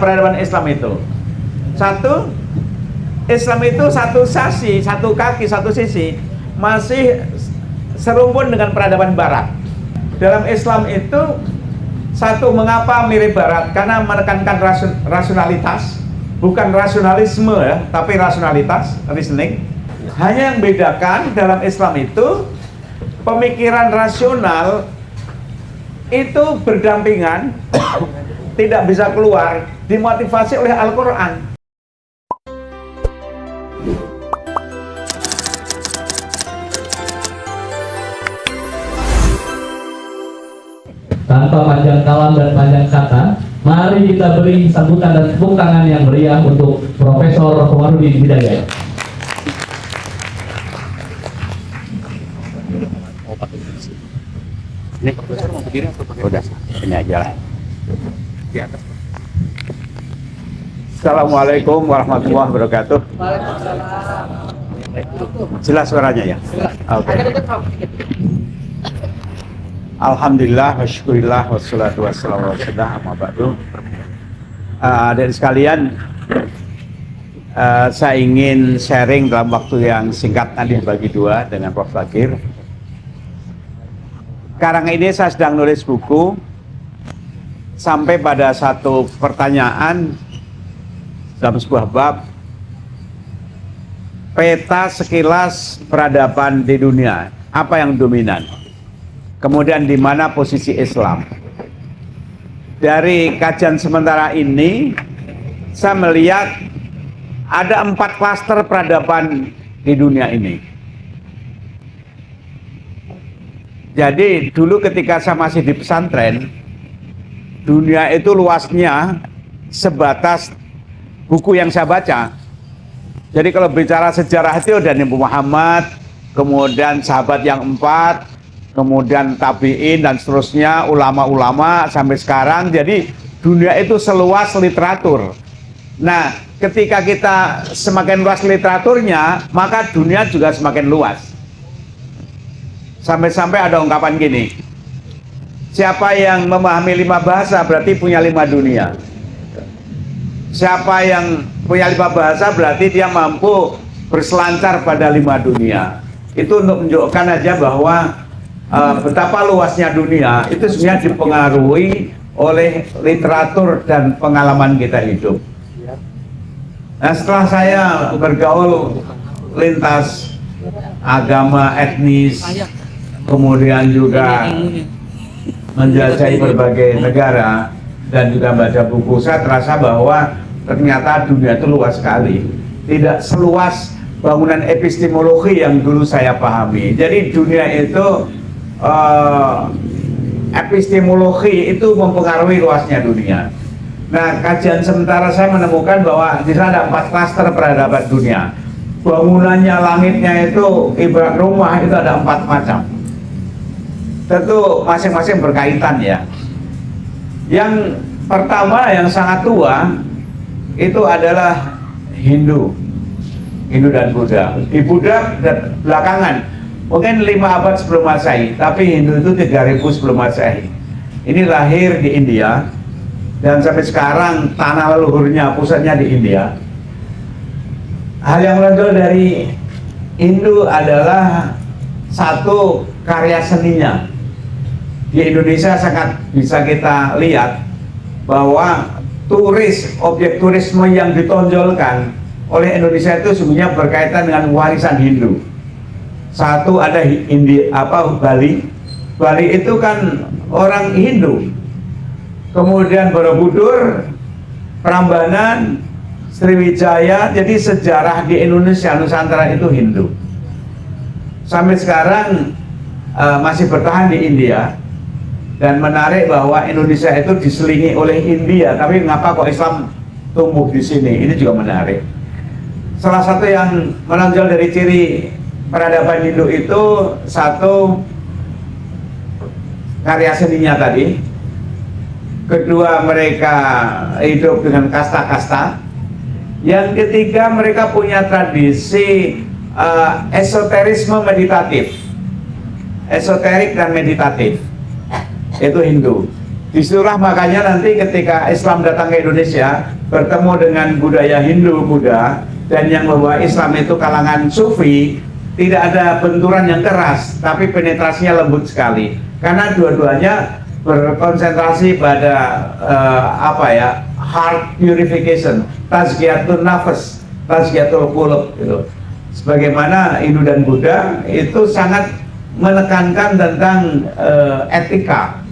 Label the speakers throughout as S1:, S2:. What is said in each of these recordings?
S1: peradaban Islam itu. Satu, Islam itu satu sisi, satu kaki, satu sisi masih serumpun dengan peradaban Barat. Dalam Islam itu satu, mengapa mirip Barat? Karena menekankan rasionalitas, bukan rasionalisme ya, tapi rasionalitas, reasoning. Hanya yang bedakan dalam Islam itu pemikiran rasional itu berdampingan, tidak bisa keluar, dimotivasi oleh Al-Quran.
S2: Tanpa panjang kalam dan panjang kata, mari kita beri sambutan dan tepuk tangan yang meriah untuk Profesor Komarudin Hidayat.
S3: Ini Profesor mau berdiri atau pakai? Udah, ini aja lah. Di atas.
S1: Assalamualaikum warahmatullahi wabarakatuh. Jelas suaranya ya? Oke. Alhamdulillah, wasyukurillah, wassalatu wassalamu ala rasulillah, amma ba'du. Adik sekalian, saya ingin sharing dalam waktu yang singkat nanti dibagi dua dengan Prof. Fakir. Sekarang ini saya sedang nulis buku sampai pada satu pertanyaan dalam sebuah bab, peta sekilas peradaban di dunia, apa yang dominan? Kemudian di mana posisi Islam? Dari kajian sementara ini, saya melihat ada 4 klaster peradaban di dunia ini. Jadi dulu ketika saya masih di pesantren, dunia itu luasnya sebatas buku yang saya baca. Jadi kalau bicara sejarah itu ada Nabi Muhammad, kemudian sahabat yang 4, kemudian tabi'in dan seterusnya, ulama-ulama sampai sekarang. Jadi dunia itu seluas literatur. Nah, ketika kita semakin luas literaturnya, maka dunia juga semakin luas. Sampai-sampai ada ungkapan gini, siapa yang memahami 5 bahasa berarti punya 5 dunia. Siapa yang punya 5 bahasa berarti dia mampu berselancar pada 5 dunia. Itu untuk menunjukkan aja bahwa betapa luasnya dunia itu sebenarnya dipengaruhi oleh literatur dan pengalaman kita hidup. Nah, setelah saya bergaul lintas agama, etnis, kemudian juga menjelajahi berbagai negara dan juga baca buku, saya terasa bahwa ternyata dunia itu luas sekali, tidak seluas bangunan epistemologi yang dulu saya pahami. Jadi dunia itu epistemologi itu mempengaruhi luasnya dunia. Nah, kajian sementara saya menemukan bahwa di sana ada 4 klaster peradaban dunia. Bangunannya, langitnya itu ibarat rumah, itu ada 4 macam. Tentu masing-masing berkaitan ya. Yang pertama yang sangat tua itu adalah Hindu dan Buddha. Di Buddha belakangan, mungkin 5 abad sebelum Masehi, tapi Hindu itu 3000 sebelum Masehi. Ini lahir di India dan sampai sekarang tanah leluhurnya, pusatnya di India. Hal yang menonjol dari Hindu adalah satu, karya seninya. Di Indonesia sangat bisa kita lihat bahwa objek turisme yang ditonjolkan oleh Indonesia itu sebenarnya berkaitan dengan warisan Hindu. Satu ada Bali. Bali itu kan orang Hindu. Kemudian Borobudur, Prambanan, Sriwijaya. Jadi sejarah di Indonesia Nusantara itu Hindu. Sampai sekarang masih bertahan di India. Dan menarik bahwa Indonesia itu diselingi oleh India. Tapi mengapa kok Islam tumbuh di sini? Ini juga menarik. Salah satu yang menonjol dari ciri peradaban Hindu itu, satu, karya seninya tadi. Kedua, mereka hidup dengan kasta-kasta. Yang ketiga, mereka punya tradisi esoterisme meditatif. Esoterik dan meditatif. Itu Hindu. Disitulah makanya nanti ketika Islam datang ke Indonesia bertemu dengan budaya Hindu Buddha, dan yang membawa Islam itu kalangan Sufi, tidak ada benturan yang keras, tapi penetrasinya lembut sekali karena dua-duanya berkonsentrasi pada heart purification, tazkiyatun nafas, tazkiyatul qulub gitu. Sebagaimana Hindu dan Buddha itu sangat menekankan tentang etika.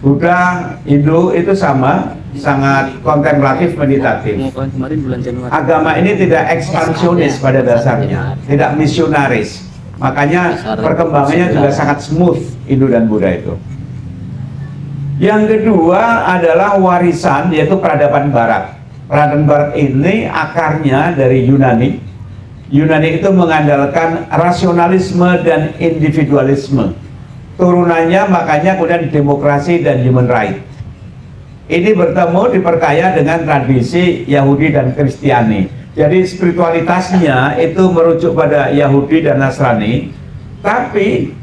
S1: Buddha, Hindu itu sama, sangat kontemplatif, meditatif.
S3: Kemarin bulan Januari.
S1: Agama ini tidak ekspansionis pada dasarnya, tidak misionaris. Makanya perkembangannya juga sangat smooth Hindu dan Buddha itu. Yang kedua adalah warisan, yaitu peradaban Barat. Peradaban Barat ini akarnya dari Yunani. Yunani itu mengandalkan rasionalisme dan individualisme. Turunannya makanya kemudian demokrasi dan human right. Ini bertemu diperkaya dengan tradisi Yahudi dan Kristiani. Jadi spiritualitasnya itu merujuk pada Yahudi dan Nasrani, tapi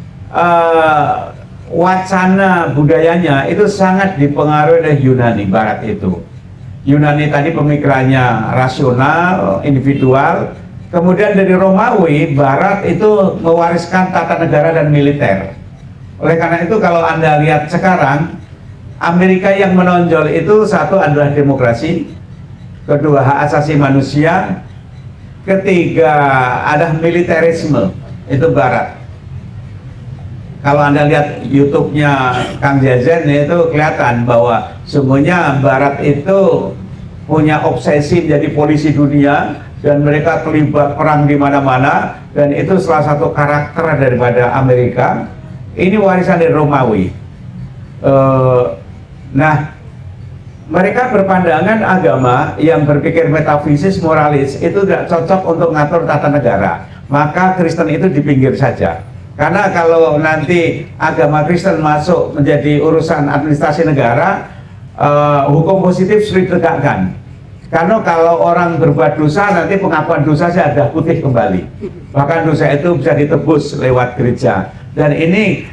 S1: wacana budayanya itu sangat dipengaruhi oleh Yunani Barat itu. Yunani tadi pemikirannya rasional, individual. Kemudian dari Romawi, Barat itu mewariskan tata negara dan militer. Oleh karena itu kalau Anda lihat sekarang, Amerika yang menonjol itu satu adalah demokrasi, kedua hak asasi manusia, ketiga ada militerisme, itu Barat. Kalau Anda lihat YouTube-nya Kang Jazen itu kelihatan bahwa semuanya Barat itu punya obsesi menjadi polisi dunia dan mereka terlibat perang di mana-mana, dan itu salah satu karakter daripada Amerika. Ini warisan dari Romawi. Nah, mereka berpandangan agama yang berpikir metafisis, moralis itu tidak cocok untuk mengatur tata negara. Maka Kristen itu di pinggir saja. Karena kalau nanti agama Kristen masuk menjadi urusan administrasi negara, hukum positif sulit ditegakkan. Karena kalau orang berbuat dosa, nanti pengakuan dosa saja ada putih kembali. Bahkan dosa itu bisa ditebus lewat gereja. Dan ini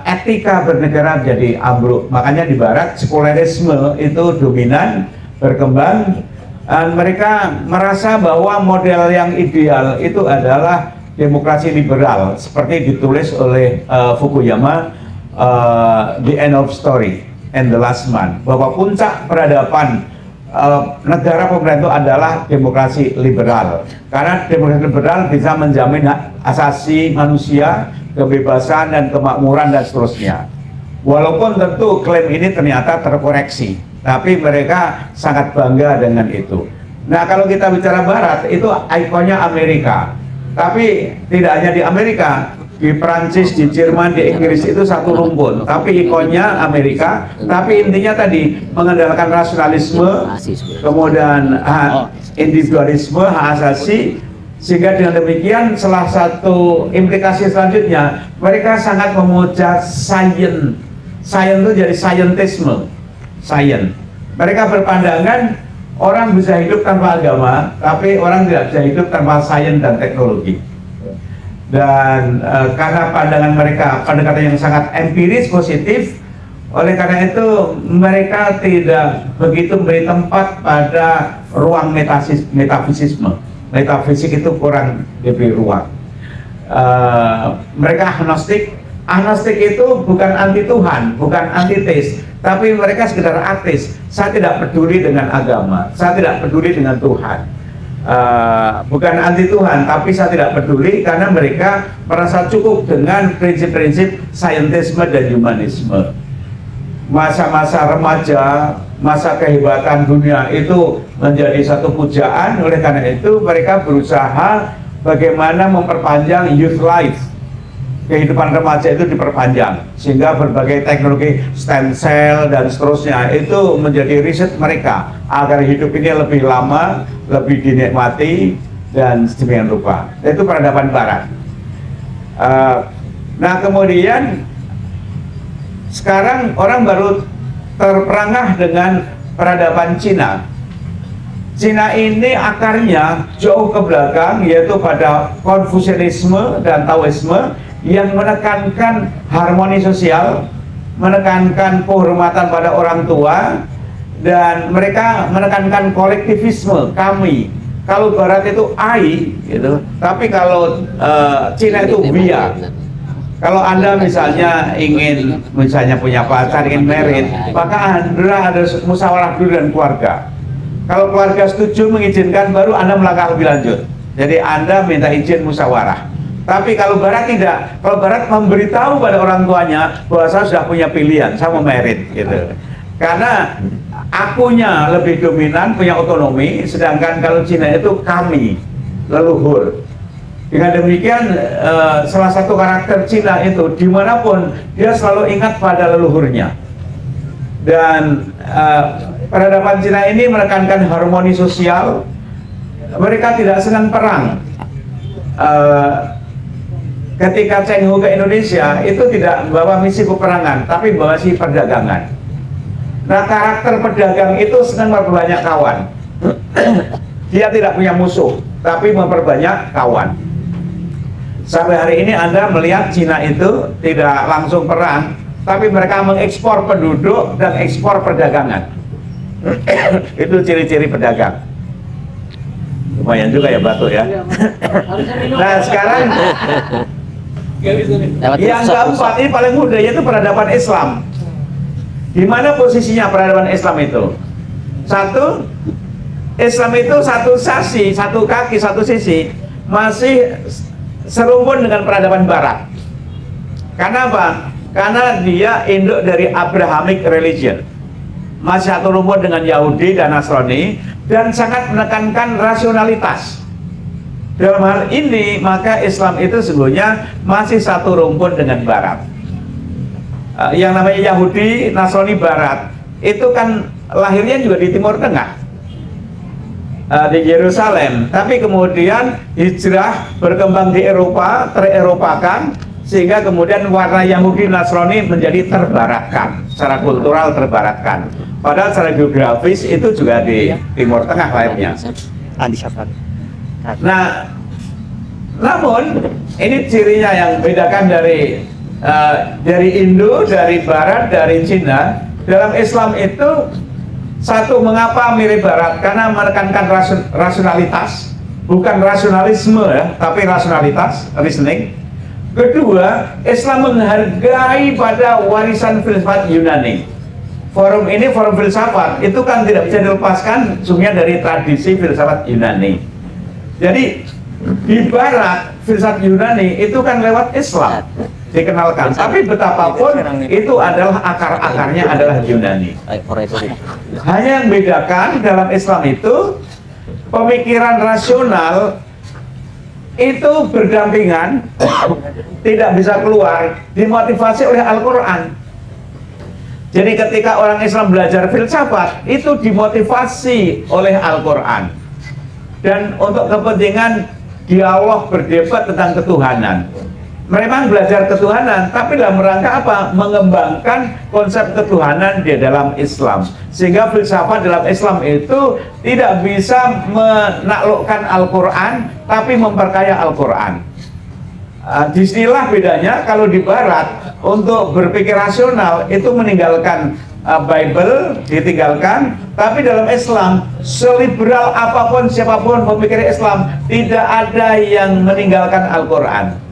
S1: etika bernegara menjadi ambruk. Makanya di Barat sekularisme itu dominan, berkembang, dan mereka merasa bahwa model yang ideal itu adalah demokrasi liberal, seperti ditulis oleh Fukuyama, The End of Story and the Last Man, bahwa puncak peradaban negara pemerintah adalah demokrasi liberal, karena demokrasi liberal bisa menjamin hak asasi manusia, kebebasan dan kemakmuran dan seterusnya. Walaupun tentu klaim ini ternyata terkoreksi, tapi mereka sangat bangga dengan itu. Nah, kalau kita bicara Barat, itu ikonnya Amerika. Tapi tidak hanya di Amerika, di Prancis, di Jerman, di Inggris itu satu rumpun. Tapi ikonnya Amerika, tapi intinya tadi mengandalkan rasionalisme, kemudian individualisme, hak asasi. Sehingga dengan demikian salah satu implikasi selanjutnya, mereka sangat memuja sains. Sains itu jadi scientisme. Sains. Mereka berpandangan orang bisa hidup tanpa agama, tapi orang tidak bisa hidup tanpa sains dan teknologi. Dan karena pandangan mereka pendekatan yang sangat empiris positif, oleh karena itu mereka tidak begitu beri tempat pada ruang metafisisme. Metafisik itu kurang diberi ruang. Mereka agnostik. Agnostik itu bukan anti Tuhan, bukan antites, tapi mereka sekedar ateis. Saya tidak peduli dengan agama, saya tidak peduli dengan Tuhan. Bukan anti Tuhan, tapi saya tidak peduli karena mereka merasa cukup dengan prinsip-prinsip saintisme dan humanisme. Masa-masa remaja, masa kehebatan dunia itu menjadi satu pujaan. Oleh karena itu mereka berusaha bagaimana memperpanjang youth life, kehidupan remaja itu diperpanjang, sehingga berbagai teknologi stem cell dan seterusnya itu menjadi riset mereka agar hidup ini lebih lama, lebih dinikmati dan sedemikian rupa. Itu peradaban Barat. Nah, kemudian sekarang orang baru terperangah dengan peradaban Cina. Cina ini akarnya jauh ke belakang, yaitu pada Konfusianisme dan Taoisme yang menekankan harmoni sosial, menekankan penghormatan pada orang tua, dan mereka menekankan kolektivisme, kami. Kalau Barat itu I gitu, tapi kalau Cina itu via. Kalau Anda misalnya ingin punya pacar, ingin married, maka Anda ada musyawarah dulu dengan keluarga. Kalau keluarga setuju mengizinkan, baru Anda melangkah lebih lanjut. Jadi Anda minta izin musyawarah. Tapi kalau Barat tidak, kalau Barat memberitahu pada orang tuanya bahwa saya sudah punya pilihan, saya mau married gitu. Karena akunya lebih dominan, punya otonomi, sedangkan kalau Cina itu kami, leluhur. Dengan demikian, salah satu karakter Cina itu dimanapun dia selalu ingat pada leluhurnya. Dan peradaban Cina ini menekankan harmoni sosial. Mereka tidak senang perang. Ketika Cheng Ho ke Indonesia itu tidak membawa misi peperangan, tapi membawa misi perdagangan. Nah, karakter pedagang itu senang memperbanyak kawan. Dia tidak punya musuh, tapi memperbanyak kawan. Sampai hari ini Anda melihat Cina itu tidak langsung perang, tapi mereka mengekspor penduduk dan ekspor perdagangan. Itu ciri-ciri pedagang. Lumayan juga ya batuk ya. Nah, sekarang yang keempat, ini paling mudah, yaitu peradaban Islam. Di mana posisinya peradaban Islam itu? Satu, Islam itu satu sisi, satu kaki, satu sisi masih serumpun dengan peradaban Barat. Karena apa? Karena dia induk dari Abrahamic religion, masih satu rumpun dengan Yahudi dan Nasrani, dan sangat menekankan rasionalitas. Dalam hal ini, maka Islam itu sesungguhnya masih satu rumpun dengan Barat. Yang namanya Yahudi, Nasrani Barat, itu kan lahirnya juga di Timur Tengah, di Yerusalem, tapi kemudian hijrah berkembang di Eropa, tereropakan, sehingga kemudian warna Yahudi Nasrani menjadi terbaratkan, secara kultural terbaratkan. Padahal secara geografis itu juga di Timur Tengah lahirnya. Nah, namun ini cirinya yang bedakan dari Indo, dari Barat, dari Cina. Dalam Islam itu, satu, mengapa mirip Barat? Karena menekankan rasionalitas, bukan rasionalisme ya, tapi rasionalitas, reasoning. Kedua, Islam menghargai pada warisan filsafat Yunani. Forum ini, forum filsafat, itu kan tidak bisa dilepaskan sungguhnya dari tradisi filsafat Yunani. Jadi di Barat, filsafat Yunani itu kan lewat Islam dikenalkan, tapi betapapun itu adalah akar-akarnya adalah Yunani. Hanya yang bedakan dalam Islam itu, pemikiran rasional itu berdampingan, tidak bisa keluar, dimotivasi oleh Al-Quran. Jadi ketika orang Islam belajar filsafat, itu dimotivasi oleh Al-Quran, dan untuk kepentingan dialog, berdebat tentang ketuhanan. Memang belajar ketuhanan, tapi dalam rangka apa? Mengembangkan konsep ketuhanan di dalam Islam. Sehingga filsafat dalam Islam itu tidak bisa menaklukkan Al-Quran, tapi memperkaya Al-Quran. Disinilah bedanya. Kalau di Barat, untuk berpikir rasional itu meninggalkan Bible, ditinggalkan. Tapi dalam Islam, seliberal apapun siapapun pemikir Islam, tidak ada yang meninggalkan Al-Quran.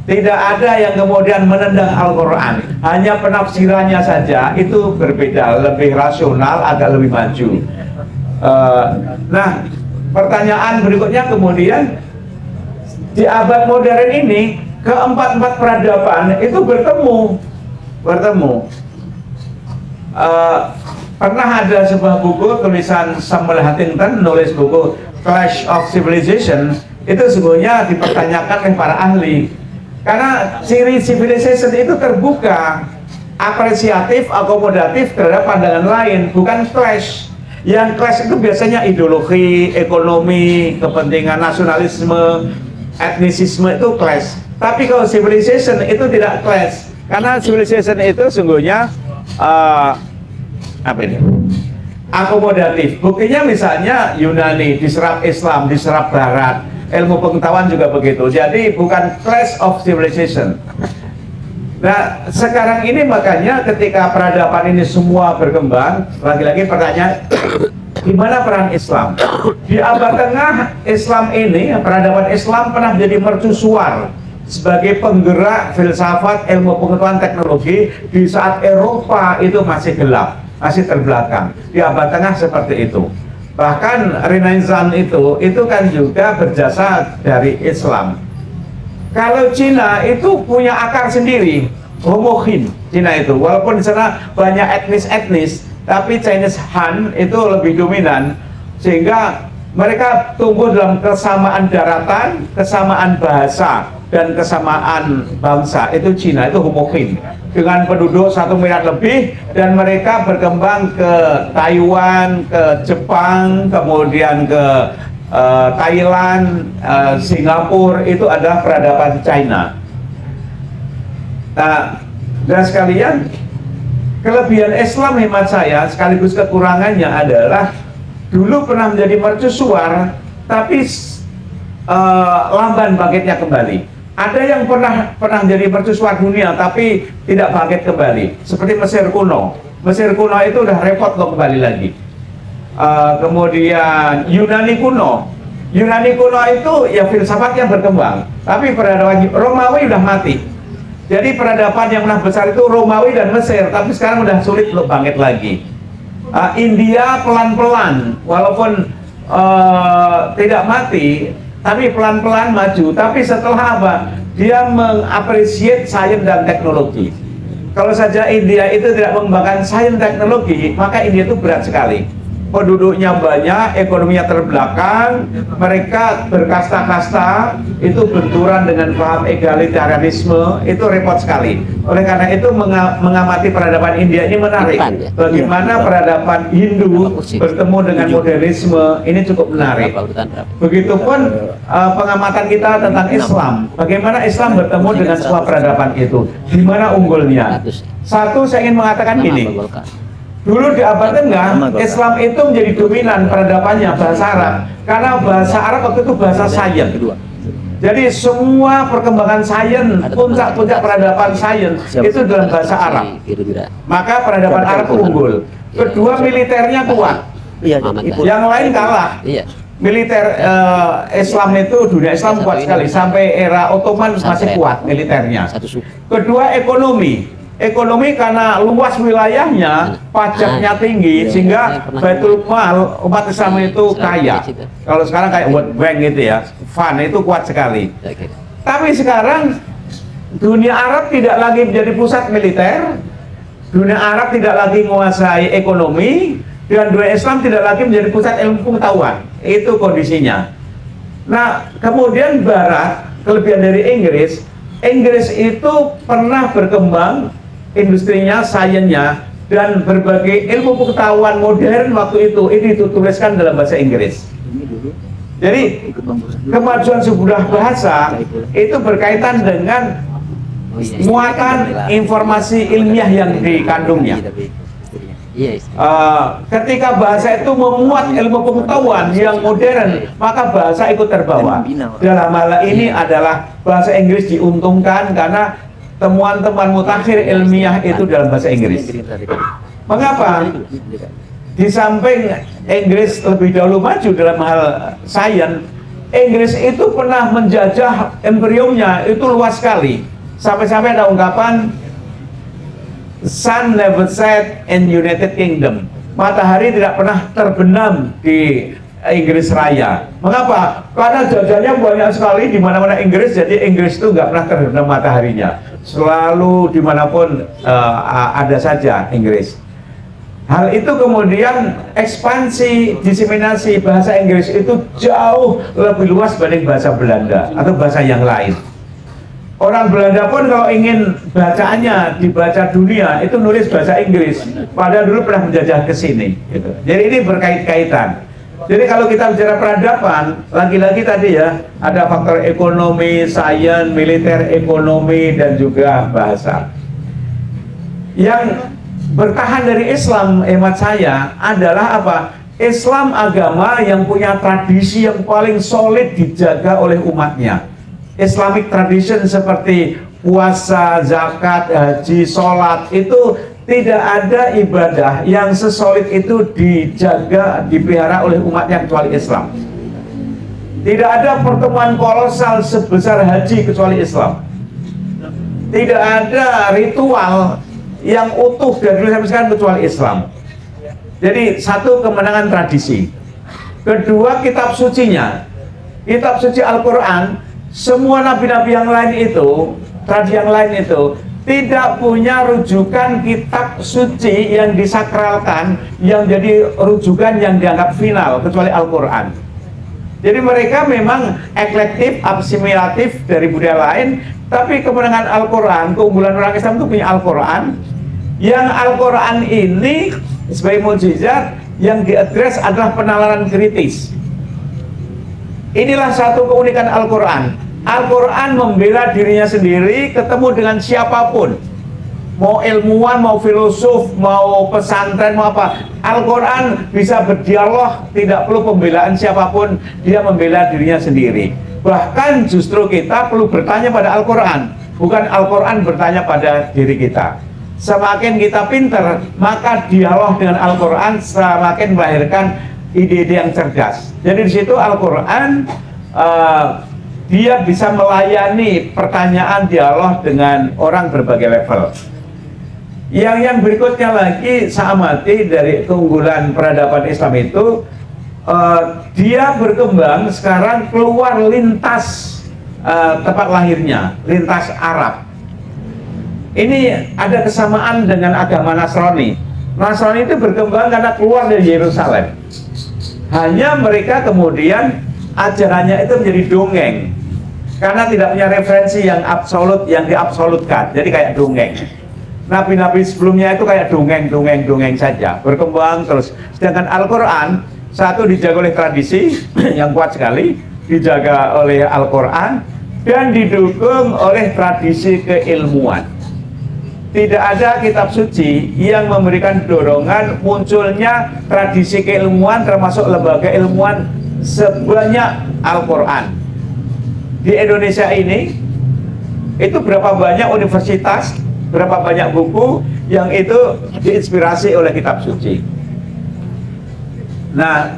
S1: Tidak ada yang kemudian menendang Al-Quran. Hanya penafsirannya saja itu berbeda, lebih rasional, agak lebih maju. Nah, pertanyaan berikutnya kemudian, di abad modern ini, keempat-empat peradaban itu bertemu. Pernah ada sebuah buku tulisan Samuel Huntington, nulis buku Clash of Civilization. Itu sebenarnya dipertanyakan oleh para ahli. Karena ciri civilization itu terbuka, apresiatif, akomodatif terhadap pandangan lain, bukan clash. Yang clash itu biasanya ideologi, ekonomi, kepentingan nasionalisme, etnisisme, itu clash. Tapi kalau civilization itu tidak clash, karena civilization itu sungguhnya akomodatif. Buktinya misalnya Yunani diserap Islam, diserap Barat. Ilmu pengetahuan juga begitu. Jadi bukan clash of civilization. Nah, sekarang ini makanya ketika peradaban ini semua berkembang, lagi-lagi pertanyaan, di mana peran Islam? Di abad tengah, Islam ini, peradaban Islam pernah menjadi mercusuar sebagai penggerak filsafat, ilmu pengetahuan, teknologi di saat Eropa itu masih gelap, masih terbelakang. Di abad tengah seperti itu. Bahkan Renaissance itu kan juga berjasa dari Islam. Kalau Cina itu punya akar sendiri, homogen Cina itu. Walaupun di sana banyak etnis-etnis, tapi Chinese Han itu lebih dominan, sehingga mereka tumbuh dalam kesamaan daratan, kesamaan bahasa, dan kesamaan bangsa. Itu Cina, itu homogen dengan penduduk 1 miliar lebih, dan mereka berkembang ke Taiwan, ke Jepang, kemudian ke Thailand, Singapura. Itu adalah peradaban China. Nah, dan sekalian, kelebihan Islam hemat saya sekaligus kekurangannya adalah dulu pernah menjadi mercusuar, tapi lamban bangkitnya kembali. Ada yang pernah menjadi mercusuar dunia tapi tidak bangkit kembali, seperti Mesir kuno. Mesir kuno itu udah repot loh kembali lagi. Kemudian Yunani kuno itu ya filsafatnya berkembang, tapi peradaban Romawi udah mati. Jadi peradaban yang pernah besar itu Romawi dan Mesir, tapi sekarang udah sulit untuk bangkit lagi. India pelan-pelan, walaupun tidak mati, tapi pelan-pelan maju. Tapi setelah apa? Dia mengapresiasi sains dan teknologi. Kalau saja India itu tidak mengembangkan sains teknologi, maka India itu berat sekali. Penduduknya banyak, ekonominya terbelakang, mereka berkasta-kasta, itu benturan dengan paham egalitarisme, itu repot sekali. Oleh karena itu mengamati peradaban India ini menarik. Bagaimana peradaban Hindu bertemu dengan modernisme, ini cukup menarik. Begitupun pengamatan kita tentang Islam, bagaimana Islam bertemu dengan semua peradaban itu, di mana unggulnya. Satu, saya ingin mengatakan gini. Dulu di abad tengah, Islam itu menjadi dominan peradabannya bahasa Arab, karena bahasa Arab waktu itu bahasa sains. Jadi semua perkembangan sains, puncak-puncak peradaban sains itu dalam bahasa Arab. Maka peradaban Arab unggul. Kedua, militernya kuat. Yang lain kalah. Militer Islam itu, dunia Islam kuat sekali, sampai era Ottoman masih kuat militernya. Kedua, ekonomi karena luas wilayahnya, pajaknya tinggi, sehingga Baitul Mal umat Islam itu kaya. Kalau sekarang kayak World Bank gitu ya, fund itu kuat sekali. Tapi sekarang dunia Arab tidak lagi menjadi pusat militer, dunia Arab tidak lagi menguasai ekonomi, dan dunia Islam tidak lagi menjadi pusat ilmu pengetahuan. Itu kondisinya. Nah, kemudian Barat, kelebihan dari Inggris itu pernah berkembang industrinya, sainsnya, dan berbagai ilmu pengetahuan modern waktu itu ini dituliskan dalam bahasa Inggris. Jadi kemajuan sebuah bahasa itu berkaitan dengan muatan informasi ilmiah yang dikandungnya. Ketika bahasa itu memuat ilmu pengetahuan yang modern, maka bahasa ikut terbawa. Dalam hal ini adalah bahasa Inggris diuntungkan karena temuan-temuan mutakhir ilmiah itu dalam bahasa Inggris. Mengapa? Di samping Inggris lebih dahulu maju dalam hal sains, Inggris itu pernah menjajah imperiumnya itu luas sekali. Sampai-sampai ada ungkapan sun never set in United Kingdom. Matahari tidak pernah terbenam di Inggris Raya. Mengapa? Karena jajahnya banyak sekali di mana-mana Inggris, jadi Inggris itu nggak pernah terbenam mataharinya. Selalu dimanapun ada saja Inggris. Hal itu kemudian ekspansi, diseminasi bahasa Inggris itu jauh lebih luas dibanding bahasa Belanda atau bahasa yang lain. Orang Belanda pun kalau ingin bacaannya dibaca dunia itu nulis bahasa Inggris. Padahal dulu pernah menjajah ke sini. Gitu. Jadi ini berkait-kaitan. Jadi kalau kita bicara peradaban, lagi-lagi tadi ya, ada faktor ekonomi, sains, militer, ekonomi, dan juga bahasa. Yang bertahan dari Islam, hemat saya, adalah apa? Islam agama yang punya tradisi yang paling solid dijaga oleh umatnya. Islamic tradition seperti puasa, zakat, haji, sholat, itu tidak ada ibadah yang sesolid itu dijaga, dipelihara oleh umatnya kecuali Islam. Tidak ada pertemuan kolosal sebesar haji kecuali Islam. Tidak ada ritual yang utuh dari dulu sampai sekarang kecuali Islam. Jadi satu, kemenangan tradisi. Kedua, kitab sucinya. Kitab suci Al-Quran, semua nabi-nabi yang lain itu, tradisi yang lain itu, tidak punya rujukan kitab suci yang disakralkan, yang jadi rujukan yang dianggap final, kecuali Al-Quran. Jadi mereka memang eklektif, asimilatif dari budaya lain, tapi kemenangan Al-Quran, keunggulan orang Islam itu punya Al-Quran, yang Al-Quran ini sebagai mukjizat yang diadres adalah penalaran kritis. Inilah satu keunikan Al-Quran. Al-Quran membela dirinya sendiri ketemu dengan siapapun, mau ilmuwan, mau filosof, mau pesantren, mau apa. Al-Quran bisa berdialog, tidak perlu pembelaan siapapun, dia membela dirinya sendiri. Bahkan justru kita perlu bertanya pada Al-Quran, bukan Al-Quran bertanya pada diri kita. Semakin kita pintar, maka dialog dengan Al-Quran semakin melahirkan ide-ide yang cerdas. Jadi di situ Al-Quran dia bisa melayani pertanyaan dialog dengan orang berbagai level. Yang berikutnya lagi saya amati dari keunggulan peradaban Islam itu, dia berkembang sekarang keluar lintas tempat lahirnya, lintas Arab. Ini ada kesamaan dengan agama Nasrani. Nasrani itu berkembang karena keluar dari Yerusalem. Hanya mereka kemudian ajarannya itu menjadi dongeng, karena tidak punya referensi yang absolut, yang diabsolutkan. Jadi kayak dongeng. Nabi-nabi sebelumnya itu kayak dongeng saja, berkembang terus. Sedangkan Al-Quran, satu dijaga oleh tradisi yang kuat sekali, dijaga oleh Al-Quran, dan didukung oleh tradisi keilmuan. Tidak ada kitab suci yang memberikan dorongan munculnya tradisi keilmuan, termasuk lembaga ilmuwan sebanyak Al-Quran. Di Indonesia ini, itu berapa banyak universitas, berapa banyak buku yang itu diinspirasi oleh kitab suci. Nah,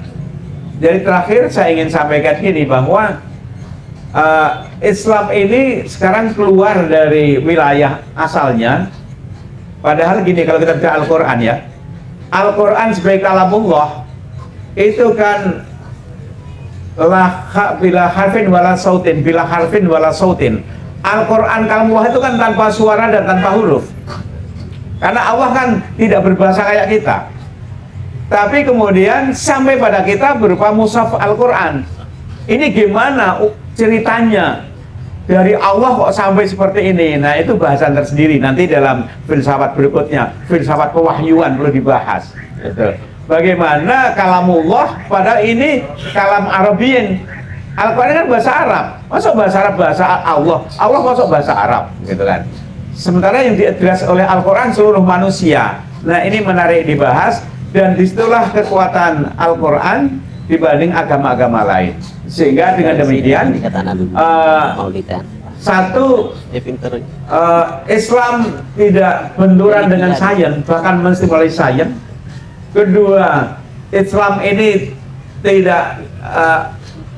S1: jadi terakhir saya ingin sampaikan gini, bahwa Islam ini sekarang keluar dari wilayah asalnya. Padahal gini, kalau kita baca Al-Quran ya, Al-Quran sebagai kalamullah itu kan bila harfin wala sautin, bila harfin wala sautin. Al-Quran kalamullah itu kan tanpa suara dan tanpa huruf, karena Allah kan tidak berbahasa kayak kita. Tapi kemudian sampai pada kita berupa mushaf Al-Quran. Ini gimana ceritanya? Dari Allah kok sampai seperti ini? Nah, itu bahasan tersendiri. Nanti dalam filsafat berikutnya, filsafat pewahyuan perlu dibahas. Gitu. Bagaimana kalamullah, padahal ini kalam Arabiyin. Al-Quran kan bahasa Arab. Masuk bahasa Arab, bahasa Allah. Allah masuk bahasa Arab, gitu kan. Sementara yang diadres oleh Al-Quran seluruh manusia. Nah, ini menarik dibahas, dan disitulah kekuatan Al-Quran dibanding agama-agama lain. Sehingga dengan demikian satu, Islam tidak benturan dengan sains, bahkan menstimulasi sains. Kedua, Islam ini tidak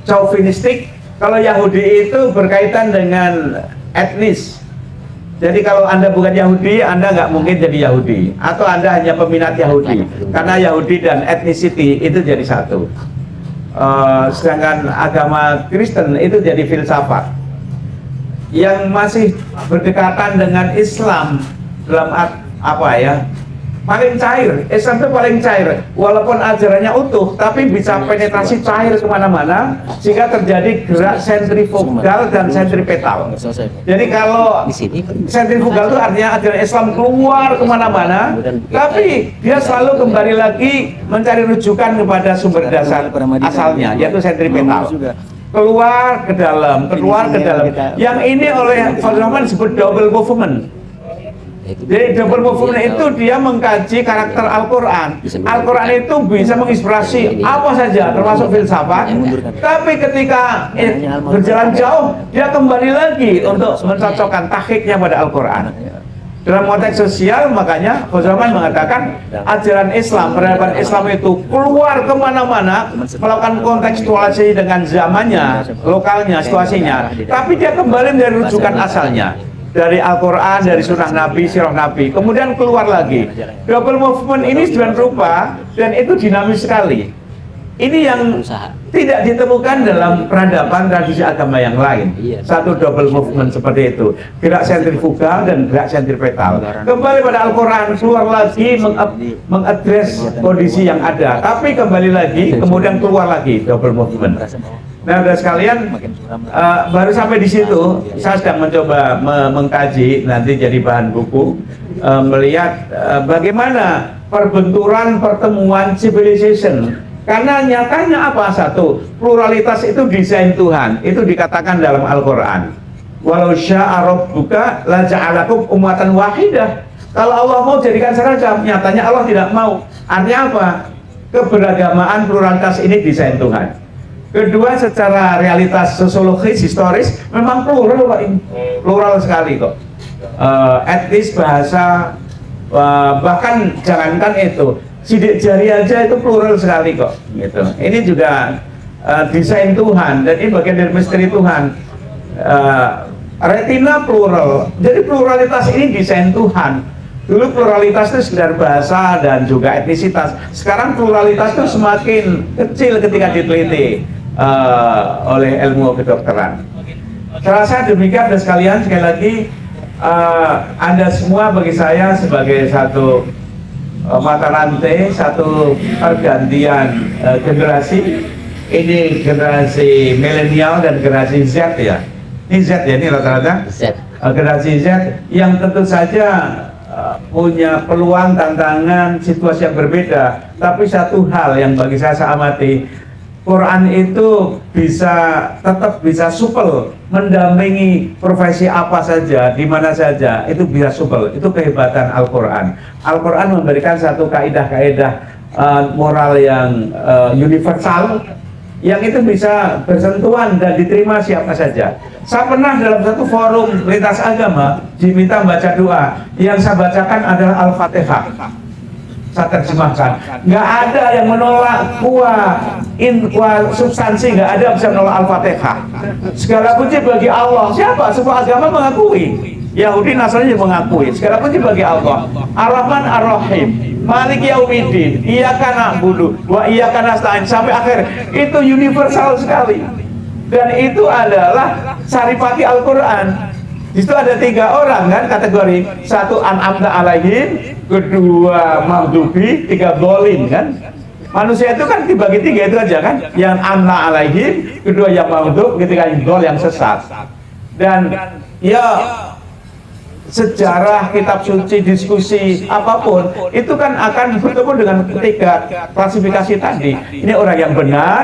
S1: chauvinistik. Kalau Yahudi itu berkaitan dengan etnis. Jadi kalau Anda bukan Yahudi, Anda nggak mungkin jadi Yahudi, atau Anda hanya peminat Yahudi, karena Yahudi dan ethnicity itu jadi satu. Sedangkan agama Kristen itu jadi filsafat yang masih berdekatan dengan Islam dalam apa ya, paling cair. Islam itu paling cair, walaupun ajarannya utuh, tapi bisa penetrasi cair kemana-mana, sehingga terjadi gerak sentrifugal dan sentripetal. Jadi kalau sentrifugal itu artinya ajaran Islam keluar kemana-mana, tapi dia selalu kembali lagi mencari rujukan kepada sumber dasar asalnya, yaitu sentripetal. Keluar ke dalam, keluar ke dalam. Yang ini oleh Fadil Rahman disebut double movement. Jadi double movement itu dia mengkaji karakter Al-Quran. Al-Quran itu bisa menginspirasi apa saja, termasuk filsafat. Tapi ketika berjalan jauh, dia kembali lagi untuk mencocokkan tahqiqnya pada Al-Quran. Dalam konteks sosial, makanya Khuzaiman mengatakan ajaran Islam, peradaban Islam itu keluar kemana-mana, melakukan kontekstualisasi dengan zamannya, lokalnya, situasinya. Tapi dia kembali dari rujukan asalnya, dari Al-Quran, dari sunnah Nabi, sirah Nabi, kemudian keluar lagi. Double movement ini sedemikian rupa dan itu dinamis sekali. Ini yang tidak ditemukan dalam peradaban tradisi agama yang lain. Satu double movement seperti itu, gerak sentrifugal dan gerak sentripetal. Kembali pada Al-Quran, keluar lagi mengadres kondisi yang ada, tapi kembali lagi, kemudian keluar lagi double movement. Nah, saudara sekalian, baru sampai di situ, saya sedang mencoba mengkaji, nanti jadi bahan buku, melihat bagaimana perbenturan pertemuan civilization. Karena nyatanya apa? Satu, pluralitas itu desain Tuhan, itu dikatakan dalam Al-Quran. Walau sya'a rabbuka la ja'alakum ummatan wahidah. Kalau Allah mau jadikan seragam, nyatanya Allah tidak mau. Artinya apa? Keberagaman pluralitas ini desain Tuhan. Kedua, secara realitas sosiologis, historis, memang plural Pak, plural sekali kok. Etnis, bahasa, bahkan jangankan itu, sidik jari aja itu plural sekali kok. Gitu. Ini juga desain Tuhan dan ini bagian dari misteri Tuhan. Retina plural, jadi pluralitas ini desain Tuhan. Dulu pluralitas itu sekedar bahasa dan juga etnisitas. Sekarang pluralitas itu semakin kecil ketika diteliti oleh ilmu kedokteran. Saya rasa demikian dan sekalian, sekali lagi Anda semua bagi saya sebagai satu mata rantai, satu pergantian generasi. Ini generasi milenial dan generasi Z ya. Ini Z ya, ini rata-rata generasi Z yang tentu saja punya peluang, tantangan, situasi yang berbeda. Tapi satu hal yang bagi saya amati, Quran itu tetap bisa supel mendampingi profesi apa saja, di mana saja, itu bisa supel. Itu kehebatan Al-Quran. Al-Quran memberikan satu kaidah-kaidah moral yang universal, yang itu bisa bersentuhan dan diterima siapa saja. Saya pernah dalam satu forum lintas agama diminta membaca doa, yang saya bacakan adalah Al-Fatihah. Saya terjemahkan, nggak ada yang menolak kuah substansi, nggak ada yang bisa menolak Al-Fatihah. Segala puji bagi Allah. Siapa? Semua agama mengakui, Yahudi, Nasrani mengakui. Segala puji bagi Allah. Ar-Rahman Ar-Rahim, Malik Yaumiddin, Iyyaka na'budu wa iyyaka nasta'in, sampai akhir. Itu universal sekali. Dan itu adalah saripati Al-Quran. Di situ ada 3 orang kan kategori. Satu an'amta alaihim, kedua maghdubi, 3 dolin kan. Manusia itu kan dibagi 3 itu aja kan. Yang an'amta alaihim, kedua yang maghdub, ketiga yang dol, yang sesat. Dan ya sejarah, kitab suci, diskusi apapun itu kan akan bertemu dengan 3 klasifikasi tadi. Ini orang yang benar,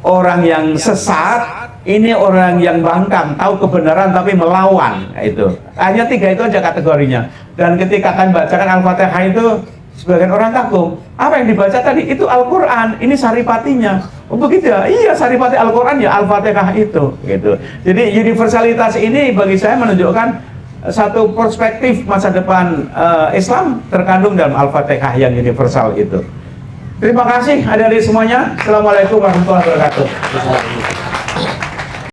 S1: orang yang sesat, ini orang yang bangkang, tahu kebenaran tapi melawan. Itu hanya 3 itu aja kategorinya. Dan ketika akan bacakan Al-Fatihah itu, sebagian orang kagum, apa yang dibaca tadi? Itu Al-Quran, ini saripatinya. Oh begitu ya? Iya, saripati Al-Quran ya Al-Fatihah itu gitu. Jadi universalitas ini bagi saya menunjukkan satu perspektif masa depan Islam terkandung dalam Al-Fatihah yang universal itu. Terima kasih adik-adik semuanya. Assalamualaikum warahmatullahi wabarakatuh.